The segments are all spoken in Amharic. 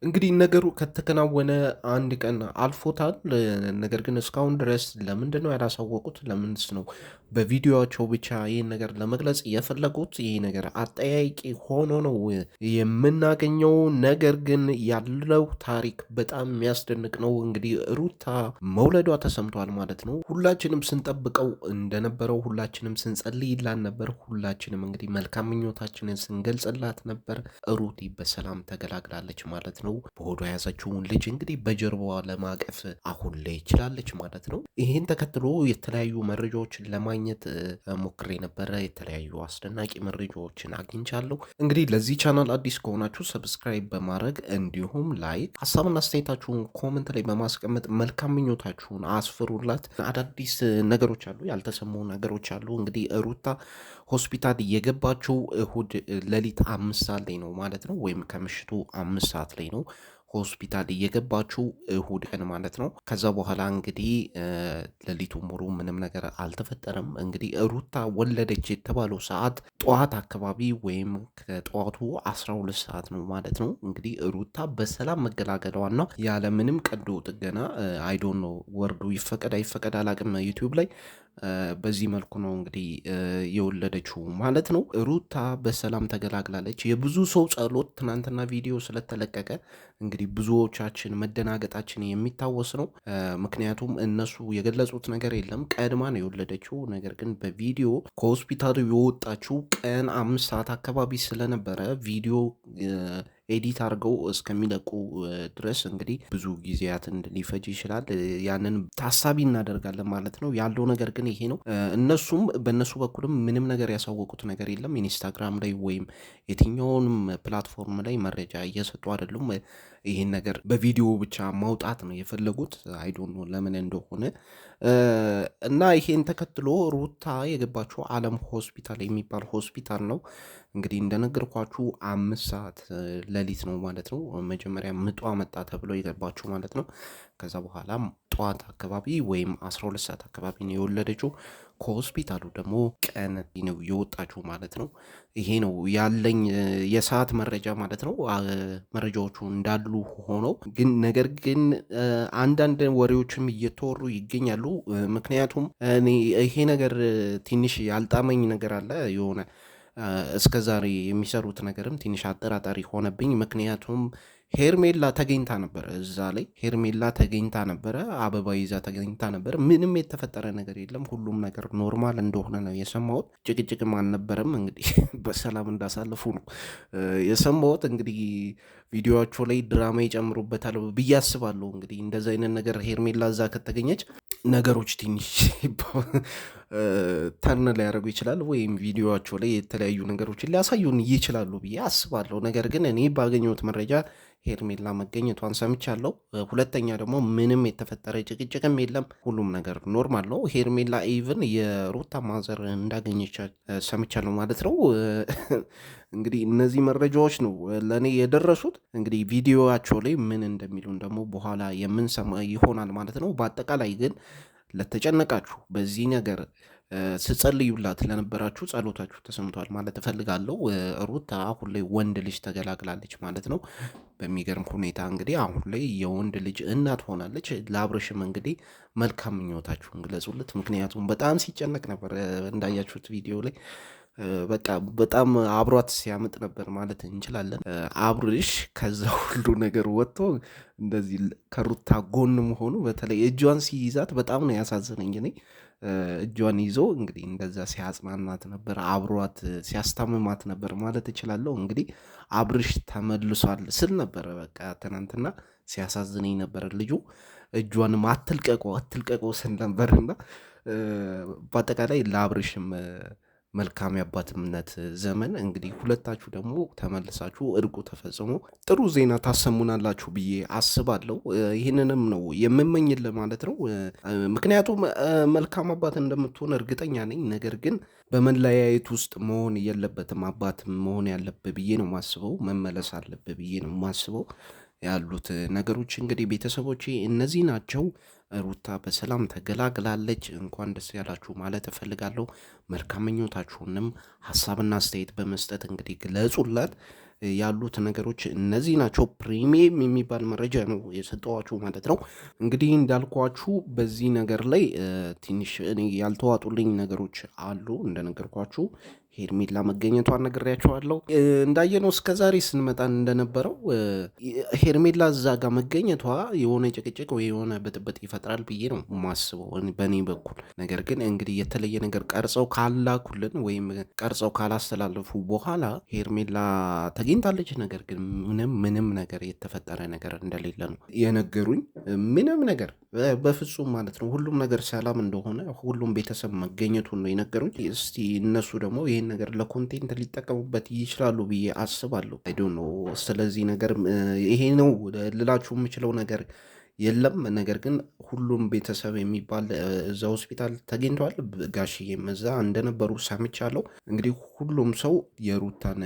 እንግዲህ ነገሩ ከተከናወነ አንድ ቀን አልፎታል። ነገር ግን እስካሁን ድረስ ለምንድነው ያላሳወቁት? ለምንስ ነው በቪዲዮአቸው ብቻ ይህን ነገር ለመግለጽ የፈለጉት? ይህ ነገር አጠያያቂ ሆኖ ነው የምናገኘው። ነገር ግን ያለው ታሪክ በጣም የሚያስደንቅ ነው። እንግዲህ ሩታ መውለዷ ተሰምቷል ማለት ነው። ሁላችንም ስንጠብቀው እንደነበረው፣ ሁላችንም ስንጸልይላት ነበር። ሁላችንም እንግዲህ መልካም ምኞታችንን ስንገልጽላት ነበር። ሩቲ በሰላም ተገላግላለች ማለት ነው። በሆዷ የያዘችውን ልጅ እንግዲህ በጀርባዋ ለማቀፍ አሁን ላይ ችላለች ማለት ነው። ይህን ተከትሎ የተለያዩ መረጃዎችን ለማግኘት ሞክሬ ነበረ። የተለያዩ አስደናቂ መረጃዎችን አግኝቻለሁ። እንግዲህ ለዚህ ቻናል አዲስ ከሆናችሁ ሰብስክራይብ በማድረግ እንዲሁም ላይክ፣ ሀሳብና አስተያየታችሁን ኮመንት ላይ በማስቀመጥ መልካም ምኞታችሁን አስፍሩላት። አዳዲስ ነገሮች አሉ፣ ያልተሰሙ ነገሮች አሉ። እንግዲህ ሩታ ሆስፒታል የገባችው እሁድ ሌሊት 5 ሰዓት ላይ ነው ማለት ነው፣ ወይም ከምሽቱ 5 ሰዓት ላይ ነው ሆስፒታል እየገባችው እሁድ ቀን ማለት ነው። ከዛ በኋላ እንግዲህ ሌሊቱ ሙሉ ምንም ነገር አልተፈጠረም። እንግዲህ ሩታ ወለደች የተባለው ሰዓት ጠዋት አካባቢ ወይም ከጠዋቱ 12 ሰዓት ነው ማለት ነው። እንግዲህ ሩታ በሰላም መገላገሏና ያለምንም ቀዶ ጥገና አይዶን ነው ወርዱ ይፈቀድ አይፈቀድ አላቅም ዩቲዩብ ላይ በዚህ መልኩ ነው እንግዲህ የወለደችው ማለት ነው። ሩታ በሰላም ተገላግላለች። የብዙ ሰው ጸሎት ትናንትና ቪዲዮ ስለተለቀቀ እንግዲህ ብዙዎቻችን መደናገጣችን የሚታወስ ነው። ምክንያቱም እነሱ የገለጹት ነገር የለም። ቀድማ ነው የወለደችው። ነገር ግን በቪዲዮ ከሆስፒታሉ የወጣችው ቀን 5 ሰዓት አካባቢ ስለነበረ ቪዲዮ ኤዲት አድርገው እስከሚለቁ ድረስ እንግዲህ ብዙ ጊዜያትን ሊፈጅ ይችላል። ያንን ታሳቢ እናደርጋለን ማለት ነው። ያለው ነገር ግን ይሄ ነው። እነሱም በእነሱ በኩልም ምንም ነገር ያሳወቁት ነገር የለም። ኢንስታግራም ላይ ወይም የትኛውንም ፕላትፎርም ላይ መረጃ እየሰጡ አይደሉም። ይሄን ነገር በቪዲዮ ብቻ ማውጣት ነው የፈለጉት። አይዶን ነው ለምን እንደሆነ እና ይሄን ተከትሎ ሩታ የገባችው አለም ሆስፒታል የሚባል ሆስፒታል ነው። እንግዲህ እንደነገርኳችሁ 5 ሰዓት ሌሊት ነው ማለት ነው። መጀመሪያ ምጧ መጣ ተብሎ የገባችው ማለት ነው። ከዛ በኋላም ጠዋት አካባቢ ወይም 12 ሰዓት አካባቢ ነው የወለደችው። ከሆስፒታሉ ደግሞ ቀን ነው የወጣችው ማለት ነው። ይሄ ነው ያለኝ የሰዓት መረጃ ማለት ነው። መረጃዎቹ እንዳሉ ሆነው ግን ነገር ግን አንዳንድ ወሬዎችም እየተወሩ ይገኛሉ። ምክንያቱም እኔ ይሄ ነገር ትንሽ ያልጣመኝ ነገር አለ የሆነ እስከ ዛሬ የሚሰሩት ነገርም ትንሽ አጠራጣሪ ሆነብኝ። ምክንያቱም ሄርሜላ ተገኝታ ነበረ፣ እዛ ላይ ሄርሜላ ተገኝታ ነበረ፣ አበባ ይዛ ተገኝታ ነበረ። ምንም የተፈጠረ ነገር የለም። ሁሉም ነገር ኖርማል እንደሆነ ነው የሰማሁት። ጭቅጭቅም አልነበረም። እንግዲህ በሰላም እንዳሳለፉ ነው የሰማሁት። እንግዲህ ቪዲዮቸው ላይ ድራማ ይጨምሩበታል ብዬ አስባለሁ። እንግዲህ እንደዚህ አይነት ነገር ሄርሜላ እዛ ከተገኘች ነገሮች ትንሽ ተርን ሊያደርጉ ይችላል፣ ወይም ቪዲዮቸው ላይ የተለያዩ ነገሮችን ሊያሳዩን ይችላሉ ብዬ አስባለሁ። ነገር ግን እኔ ባገኘሁት መረጃ ሄርሜላ መገኘቷን ሰምቻለሁ። ሁለተኛ ደግሞ ምንም የተፈጠረ ጭቅጭቅም የለም። ሁሉም ነገር ኖርማል ነው። ሄርሜላ ኢቭን የሩታ ማዘር እንዳገኘች ሰምቻለሁ ማለት ነው። እንግዲህ እነዚህ መረጃዎች ነው ለእኔ የደረሱት። እንግዲህ ቪዲዮቸው ላይ ምን እንደሚሉን ደግሞ በኋላ የምንሰማ ይሆናል ማለት ነው። በአጠቃላይ ግን ለተጨነቃችሁ በዚህ ነገር ስጸልዩላት ለነበራችሁ ጸሎታችሁ ተሰምቷል ማለት እፈልጋለሁ። ሩታ አሁን ላይ ወንድ ልጅ ተገላግላለች ማለት ነው። በሚገርም ሁኔታ እንግዲህ አሁን ላይ የወንድ ልጅ እናት ሆናለች። ለአብርሽም እንግዲህ መልካም ምኞታችሁን ግለጹለት። ምክንያቱም በጣም ሲጨነቅ ነበር እንዳያችሁት ቪዲዮ ላይ በቃ በጣም አብሯት ሲያምጥ ነበር ማለት እንችላለን። አብርሽ ከዛ ሁሉ ነገር ወጥቶ እንደዚህ ከሩታ ጎን መሆኑ በተለይ እጇን ሲይዛት በጣም ነው ያሳዝነኝ። እኔ እጇን ይዞ እንግዲህ እንደዛ ሲያጽናናት ነበር፣ አብሯት ሲያስታምማት ነበር ማለት እችላለሁ። እንግዲህ አብርሽ ተመልሷል ስል ነበረ በቃ ትናንትና ሲያሳዝነኝ ነበር ልጁ። እጇንም አትልቀቀው አትልቀቀው ስል ነበርና በአጠቃላይ ለአብርሽም መልካም የአባትነት ዘመን። እንግዲህ ሁለታችሁ ደግሞ ተመልሳችሁ እርቁ ተፈጽሞ ጥሩ ዜና ታሰሙናላችሁ ብዬ አስባለሁ። ይህንንም ነው የምመኝልህ ማለት ነው። ምክንያቱም መልካም አባት እንደምትሆን እርግጠኛ ነኝ። ነገር ግን በመለያየት ውስጥ መሆን የለበትም አባት መሆን ያለብህ ብዬ ነው የማስበው። መመለስ አለብህ ብዬ ነው የማስበው። ያሉት ነገሮች እንግዲህ ቤተሰቦቼ እነዚህ ናቸው። ሩታ በሰላም ተገላግላለች። እንኳን ደስ ያላችሁ ማለት እፈልጋለሁ። መልካም ምኞታችሁንም ሀሳብና አስተያየት በመስጠት እንግዲህ ግለጹላት። ያሉት ነገሮች እነዚህ ናቸው። ፕሪሚየም የሚባል መረጃ ነው የሰጠኋችሁ ማለት ነው። እንግዲህ እንዳልኳችሁ በዚህ ነገር ላይ ትንሽ እኔ ያልተዋጡልኝ ነገሮች አሉ። እንደነገርኳችሁ ሄርሜላ መገኘቷን ነግሬያቸዋለሁ። እንዳየነው እስከ ዛሬ ስንመጣ እንደነበረው ሄርሜላ እዛ ጋር መገኘቷ የሆነ ጭቅጭቅ ወይ የሆነ ብጥብጥ ይፈጥራል ብዬ ነው የማስበው በእኔ በኩል። ነገር ግን እንግዲህ የተለየ ነገር ቀርጸው ካላኩልን ወይም ቀርጸው ካላስተላለፉ በኋላ ሄርሜላ ተገኝታለች። ነገር ግን ምንም ነገር የተፈጠረ ነገር እንደሌለ ነው የነገሩኝ። ምንም ነገር በፍጹም ማለት ነው። ሁሉም ነገር ሰላም እንደሆነ ሁሉም ቤተሰብ መገኘቱን ነው የነገሩኝ። እስቲ እነሱ ደግሞ ይህን ነገር ለኮንቴንት ሊጠቀሙበት ይችላሉ ብዬ አስባለሁ። አይ ዶንት ኖ። ስለዚህ ነገር ይሄ ነው ልላችሁ የምችለው ነገር የለም። ነገር ግን ሁሉም ቤተሰብ የሚባል እዛ ሆስፒታል ተገኝተዋል። ጋሽዬም እዛ እንደነበሩ ሰምቻለሁ። እንግዲህ ሁሉም ሰው የሩታን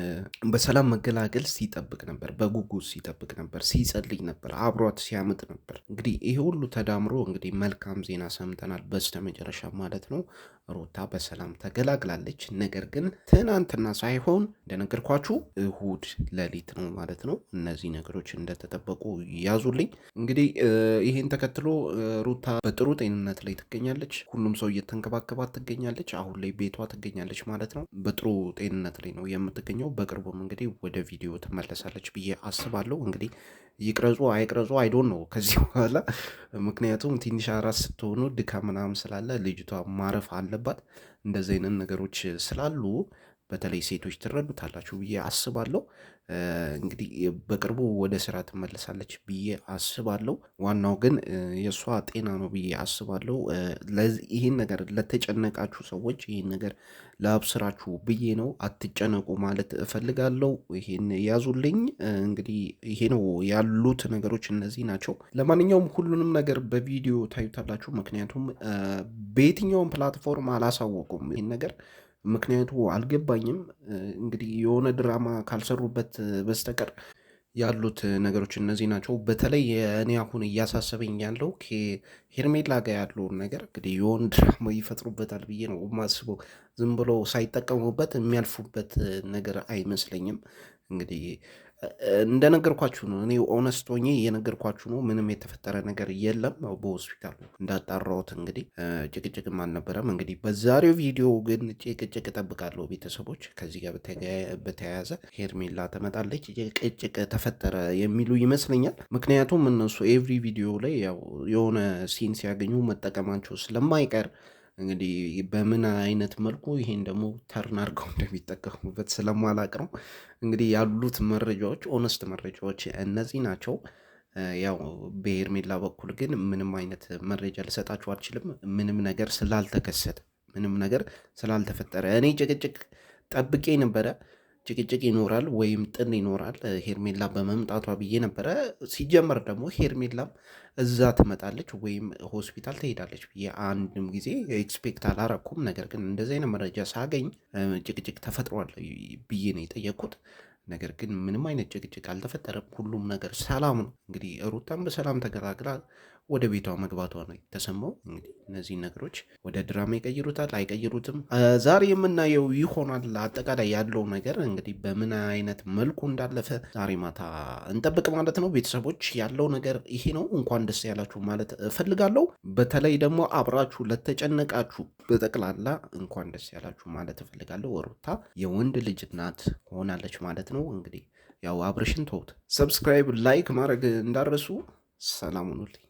በሰላም መገላገል ሲጠብቅ ነበር፣ በጉጉት ሲጠብቅ ነበር፣ ሲጸልይ ነበር፣ አብሯት ሲያምጥ ነበር። እንግዲህ ይሄ ሁሉ ተዳምሮ እንግዲህ መልካም ዜና ሰምተናል በስተመጨረሻ ማለት ነው። ሩታ በሰላም ተገላግላለች። ነገር ግን ትናንትና ሳይሆን እንደነገርኳችሁ እሁድ ሌሊት ነው ማለት ነው። እነዚህ ነገሮች እንደተጠበቁ ያዙልኝ። እንግዲህ ይህን ተከትሎ ሩታ በጥሩ ጤንነት ላይ ትገኛለች። ሁሉም ሰው እየተንከባከባት ትገኛለች። አሁን ላይ ቤቷ ትገኛለች ማለት ነው። በጥሩ ጤንነት ላይ ነው የምትገኘው። በቅርቡም እንግዲህ ወደ ቪዲዮ ትመለሳለች ብዬ አስባለሁ። እንግዲህ ይቅረጹ አይቅረጹ አይዶን ነው ከዚህ በኋላ ምክንያቱም ትንሽ አራስ ስትሆኑ ድካም ምናምን ስላለ ልጅቷ ማረፍ አለባት። እንደዚህ አይነት ነገሮች ስላሉ በተለይ ሴቶች ትረዱታላችሁ ብዬ አስባለሁ። እንግዲህ በቅርቡ ወደ ስራ ትመለሳለች ብዬ አስባለሁ። ዋናው ግን የእሷ ጤና ነው ብዬ አስባለሁ። ይህን ነገር ለተጨነቃችሁ ሰዎች ይህን ነገር ለአብስራችሁ ብዬ ነው። አትጨነቁ ማለት እፈልጋለሁ። ይሄን ያዙልኝ። እንግዲህ ይሄ ነው ያሉት ነገሮች እነዚህ ናቸው። ለማንኛውም ሁሉንም ነገር በቪዲዮ ታዩታላችሁ። ምክንያቱም በየትኛውም ፕላትፎርም አላሳወቁም ይህን ነገር። ምክንያቱ አልገባኝም። እንግዲህ የሆነ ድራማ ካልሰሩበት በስተቀር ያሉት ነገሮች እነዚህ ናቸው። በተለይ እኔ አሁን እያሳሰበኝ ያለው ከሄርሜላ ጋር ያለውን ነገር እንግዲህ የሆነ ድራማ ይፈጥሩበታል ብዬ ነው የማስበው። ዝም ብሎ ሳይጠቀሙበት የሚያልፉበት ነገር አይመስለኝም። እንግዲህ እንደነገርኳችሁ ነው። እኔ ኦነስት ሆኜ እየነገርኳችሁ ነው። ምንም የተፈጠረ ነገር የለም። በሆስፒታሉ እንዳጣራሁት እንግዲህ ጭቅጭቅም አልነበረም። እንግዲህ በዛሬው ቪዲዮ ግን ጭቅጭቅ እጠብቃለሁ ቤተሰቦች። ከዚህ ጋር በተያያዘ ሄርሜላ ትመጣለች፣ ጭቅጭቅ ተፈጠረ የሚሉ ይመስለኛል። ምክንያቱም እነሱ ኤቭሪ ቪዲዮ ላይ ያው የሆነ ሲን ሲያገኙ መጠቀማቸው ስለማይቀር እንግዲህ በምን አይነት መልኩ ይሄን ደግሞ ተርን አድርገው እንደሚጠቀሙበት ስለማላቅ ነው። እንግዲህ ያሉት መረጃዎች ኦነስት መረጃዎች እነዚህ ናቸው። ያው በሄርሜላ በኩል ግን ምንም አይነት መረጃ ልሰጣችሁ አልችልም። ምንም ነገር ስላልተከሰተ፣ ምንም ነገር ስላልተፈጠረ እኔ ጭቅጭቅ ጠብቄ ነበረ። ጭቅጭቅ ይኖራል ወይም ጥል ይኖራል ሄርሜላ በመምጣቷ ብዬ ነበረ። ሲጀመር ደግሞ ሄርሜላም እዛ ትመጣለች ወይም ሆስፒታል ትሄዳለች ብዬ አንድም ጊዜ ኤክስፔክት አላረኩም። ነገር ግን እንደዚህ አይነት መረጃ ሳገኝ ጭቅጭቅ ተፈጥሯል ብዬ ነው የጠየቅኩት። ነገር ግን ምንም አይነት ጭቅጭቅ አልተፈጠረም። ሁሉም ነገር ሰላም ነው። እንግዲህ ሩታም በሰላም ተገላግላ ወደ ቤቷ መግባቷ ነው የተሰማው። እንግዲህ እነዚህ ነገሮች ወደ ድራማ ይቀይሩታል አይቀይሩትም ዛሬ የምናየው ይሆናል። አጠቃላይ ያለው ነገር እንግዲህ በምን አይነት መልኩ እንዳለፈ ዛሬ ማታ እንጠብቅ ማለት ነው። ቤተሰቦች ያለው ነገር ይሄ ነው። እንኳን ደስ ያላችሁ ማለት እፈልጋለሁ። በተለይ ደግሞ አብራችሁ ለተጨነቃችሁ በጠቅላላ እንኳን ደስ ያላችሁ ማለት እፈልጋለሁ። ሩታ የወንድ ልጅ እናት ሆናለች ማለት ነው። እንግዲህ ያው አብርሽን ተውት። ሰብስክራይብ ላይክ ማድረግ እንዳረሱ። ሰላም ሁኑልኝ።